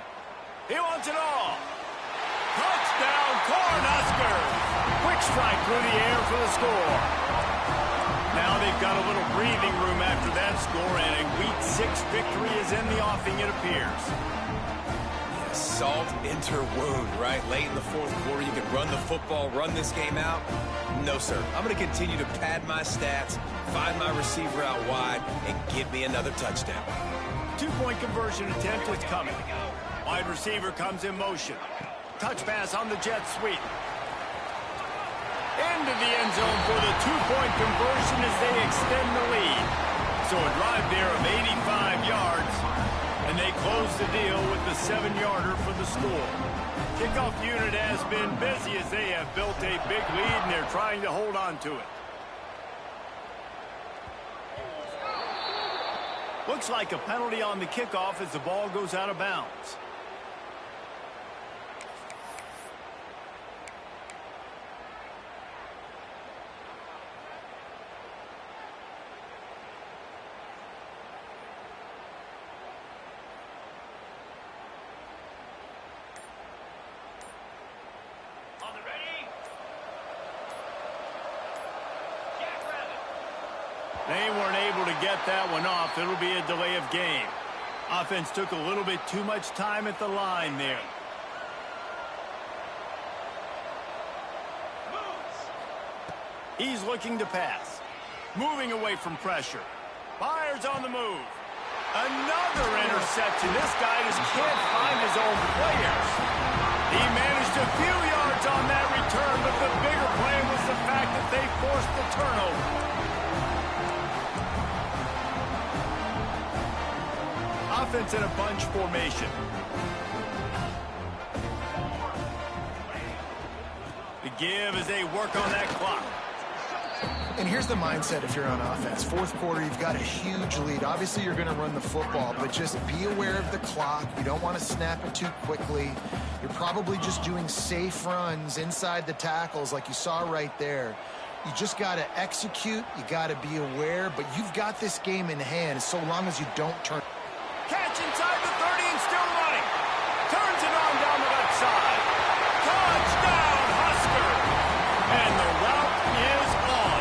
He wants it all. Touchdown, Cornhuskers! Quick strike through the air for the score. Now they've got a little breathing room after that score, and a Week 6 victory is in the offing, it appears. Yeah, salt enter wound, right? Late in the 4th quarter, you can run the football, run this game out. No, sir. I'm going to continue to pad my stats, find my receiver out wide, and give me another touchdown. 2-point conversion attempt is coming. Wide receiver comes in motion. Touch pass on the jet sweep. Into the end zone for the 2-point conversion as they extend the lead. So a drive there of 85 yards, and they close the deal with the 7-yarder for the score. Kickoff unit has been busy as they have built a big lead, and they're trying to hold on to it. Looks like a penalty on the kickoff as the ball goes out of bounds. They weren't able to get that one off. It'll be a delay of game. Offense took a little bit too much time at the line there. He's looking to pass. Moving away from pressure. Fires on the move. Another interception. This guy just can't find his own players. He managed a few yards on that return, but the bigger play was the fact that they forced the turnover. Offense in a bunch formation. The give as they work on that clock. And here's the mindset if you're on offense. 4th quarter, you've got a huge lead. Obviously, you're going to run the football, but just be aware of the clock. You don't want to snap it too quickly. You're probably just doing safe runs inside the tackles like you saw right there. You just got to execute. You got to be aware, but you've got this game in hand so long as you don't turn. Catch inside the 30 and still running. Turns it on down the left side. Touchdown, Husker! And the route is on.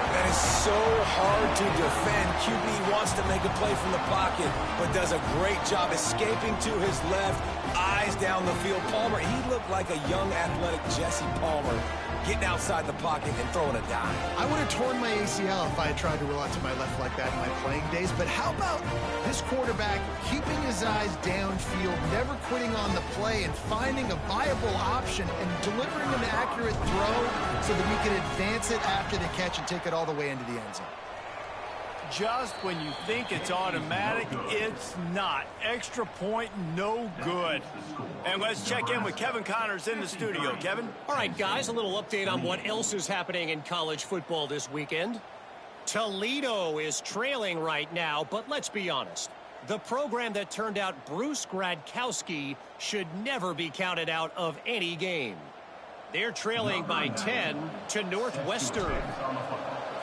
That is so hard to defend. QB wants to make a play from the pocket, but does a great job escaping to his left. Eyes down the field. Palmer, he looked like a young athletic Jesse Palmer, getting outside the pocket and throwing a dime. I would have torn my ACL if I had tried to roll out to my left like that in my playing days, but how about this quarterback keeping his eyes downfield, never quitting on the play, and finding a viable option and delivering an accurate throw so that we can advance it after the catch and take it all the way into the end zone. Just when you think it's automatic, it's not. Extra point, no good. And let's check in with Kevin Connors in the studio. Kevin? All right, guys, a little update on what else is happening in college football this weekend. Toledo is trailing right now, but let's be honest. The program that turned out Bruce Gradkowski should never be counted out of any game. They're trailing by 10 to Northwestern.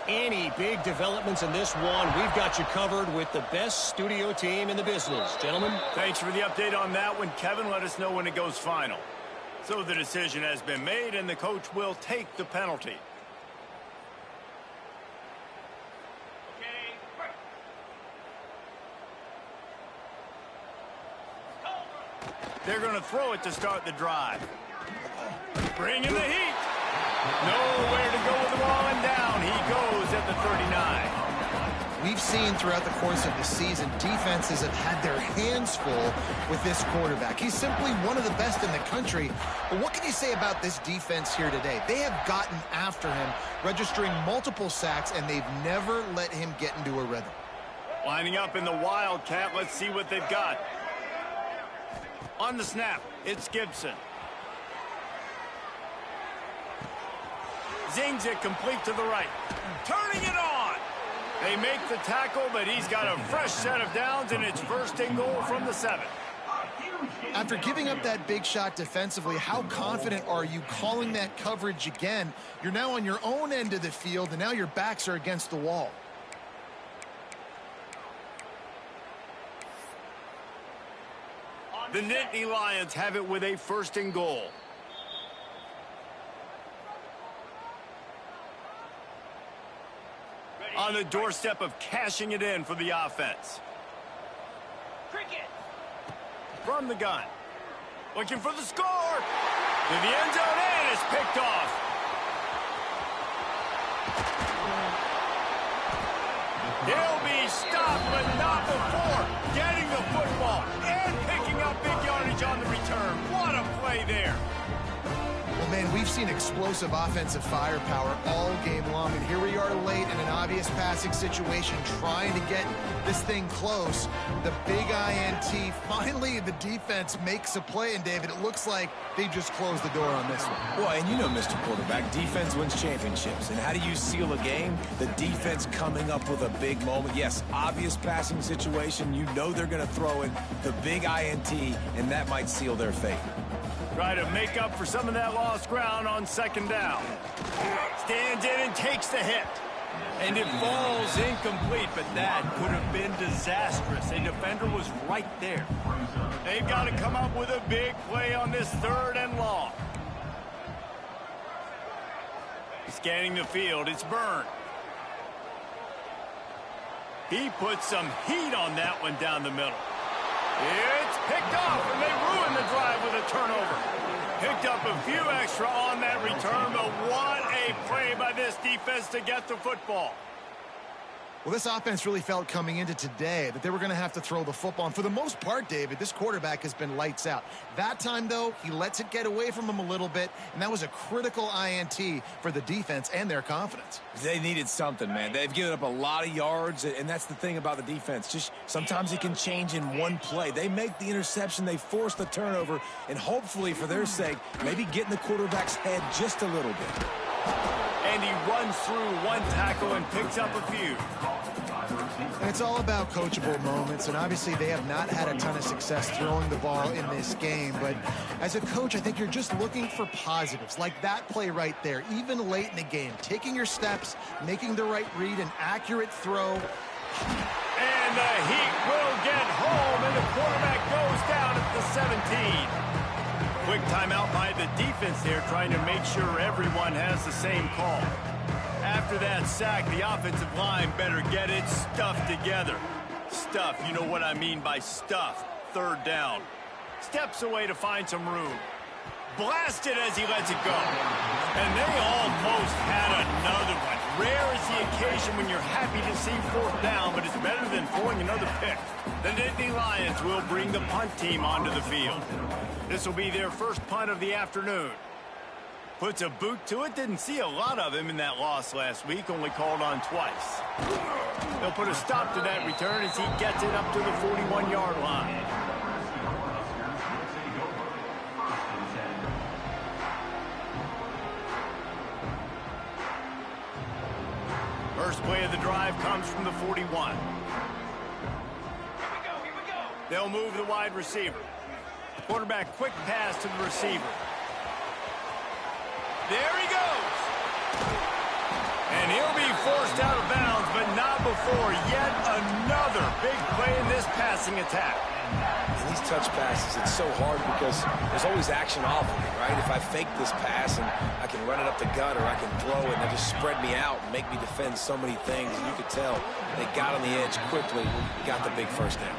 Any big developments in this one, we've got you covered with the best studio team in the business. Gentlemen. Thanks for the update on that one, Kevin. Let us know when it goes final. So the decision has been made, and the coach will take the penalty. They're going to throw it to start the drive. Bringing the heat. Nowhere to go with the ball, and down he goes at the 39. We've seen throughout the course of the season, defenses have had their hands full with this quarterback. He's simply one of the best in the country. But what can you say about this defense here today? They have gotten after him, registering multiple sacks, and they've never let him get into a rhythm. Lining up in the Wildcat, let's see what they've got. On the snap, it's Gibson. zings it complete to the right. Turning it on. They make the tackle, but he's got a fresh set of downs, and it's first and goal from the 7. After giving up that big shot defensively, how confident are you calling that coverage again? You're now on your own end of the field, and now your backs are against the wall. The Nittany Lions have it with a first and goal. On the doorstep of cashing it in for the offense. From the gun. Looking for the score. To the end zone, and it's picked off. He'll be stopped, but not before getting the football and picking up big yardage on the return. What a play there. Well, man, we've seen explosive offensive firepower all game long, and here we are late in an obvious passing situation trying to get this thing close. The big INT, finally the defense makes a play, and David, it looks like they just closed the door on this one. Well, and you know, Mr. Quarterback, defense wins championships. And how do you seal a game? The defense coming up with a big moment. Yes, obvious passing situation. You know they're going to throw it. The big INT, and that might seal their fate. Try to make up for some of that lost ground on second down. Stands in and takes the hit. And it falls incomplete, but that could have been disastrous. A defender was right there. They've got to come up with a big play on this third and long. Scanning the field, it's Byrne. He puts some heat on that one down the middle. It's picked off, and they ruin the drive with a turnover. Picked up a few extra on that return, but what a play by this defense to get the football. Well, this offense really felt coming into today that they were going to have to throw the football. And for the most part, David, this quarterback has been lights out. That time, though, he lets it get away from him a little bit, and that was a critical INT for the defense and their confidence. They needed something, man. They've given up a lot of yards, and that's the thing about the defense. Just sometimes it can change in one play. They make the interception, they force the turnover, and hopefully, for their sake, maybe get in the quarterback's head just a little bit. And he runs through one tackle and picks up a few. And it's all about coachable moments, and obviously they have not had a ton of success throwing the ball in this game. But as a coach, I think you're just looking for positives, like that play right there, even late in the game. Taking your steps, making the right read, an accurate throw. And the heat will get home, and the quarterback goes down at the 17. Quick timeout by the defense there, trying to make sure everyone has the same call. After that sack, the offensive line better get its stuff together. Stuff, you know what I mean by stuff. Third down. Steps away to find some room. Blasted as he lets it go. And they almost had another one. Rare is the occasion when you're happy to see fourth down, but it's better than throwing another pick. The Nittany Lions will bring the punt team onto the field. This will be their first punt of the afternoon. Puts a boot to it. Didn't see a lot of him in that loss last week. Only called on twice. They'll put a stop to that return as he gets it up to the 41-yard line. First play of the drive comes from the 41. They'll move the wide receiver. Quarterback quick pass to the receiver. There he goes. And he'll be forced out of bounds, but not before yet another big play in this passing attack. And these touch passes, it's so hard because there's always action off of it, right? If I fake this pass and I can run it up the gut or I can throw it and they just spread me out and make me defend so many things, and you could tell they got on the edge quickly, got the big first down.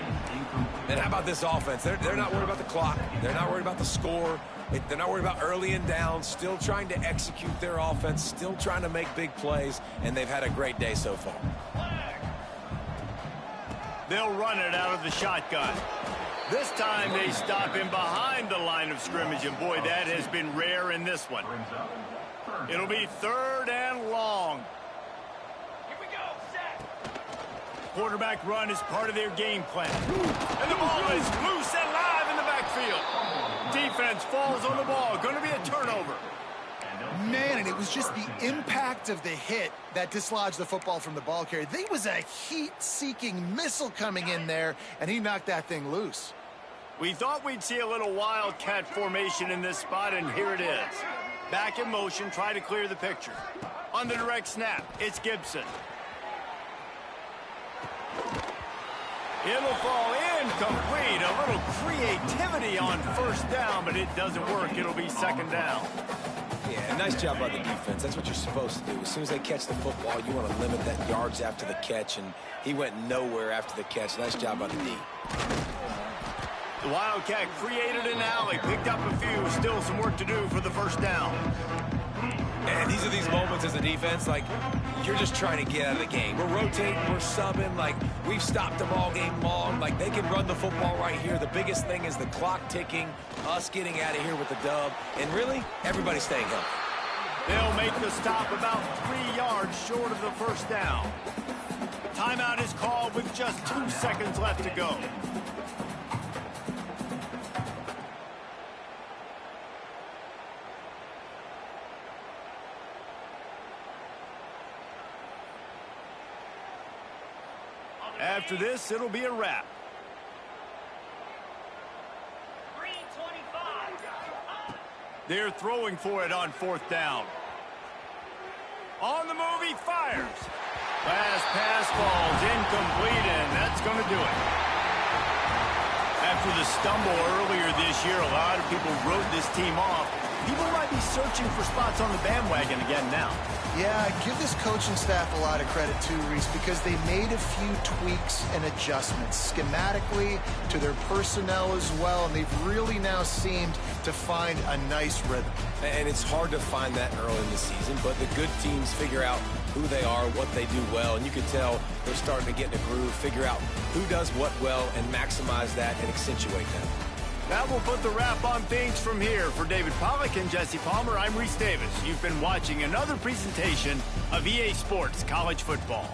And how about this offense? They're not worried about the clock. They're not worried about the score. They're not worried about early and down. Still trying to execute their offense. Still trying to make big plays. And they've had a great day so far. They'll run it out of the shotgun. This time they stop him behind the line of scrimmage. And boy, that has been rare in this one. It'll be third and long. Quarterback run is part of their game plan. And the ball is loose and live in the backfield. Defense falls on the ball. Going to be a turnover. Man, and it was was just the impact of the hit that dislodged the football from the ball carrier. There was a heat-seeking missile coming in there, and he knocked that thing loose. We thought we'd see a little wildcat formation in this spot, and here it is. Back in motion, try to clear the picture. On the direct snap, it's Gibson. It'll fall incomplete. A little creativity on first down, but it doesn't work. It'll be second down. Yeah, nice job by the defense. That's what you're supposed to do. As soon as they catch the football, you want to limit that yards after the catch, and he went nowhere after the catch. Nice job by the D. The Wildcat created an alley, picked up a few, still some work to do for the first down. And these are these moments as a defense, like, you're just trying to get out of the game. We're rotating, we're subbing, like, we've stopped them all game long. Like, they can run the football right here. The biggest thing is the clock ticking, us getting out of here with the dub, and really, everybody staying healthy. They'll make the stop about 3 yards short of the first down. Timeout is called with just 2 seconds left to go. After this, it'll be a wrap. 3:25. They're throwing for it on fourth down. On the move, he fires. Last pass falls incomplete, and that's going to do it. After the stumble earlier this year, a lot of people wrote this team off. People might be searching for spots on the bandwagon again now. Yeah, give this coaching staff a lot of credit too, Reese, because they made a few tweaks and adjustments schematically to their personnel as well, and they've really now seemed to find a nice rhythm. And it's hard to find that early in the season, but the good teams figure out who they are, what they do well, and you can tell they're starting to get in a groove, figure out who does what well, and maximize that and accentuate that. That will put the wrap on things from here. For David Pollack and Jesse Palmer, I'm Reese Davis. You've been watching another presentation of EA Sports College Football.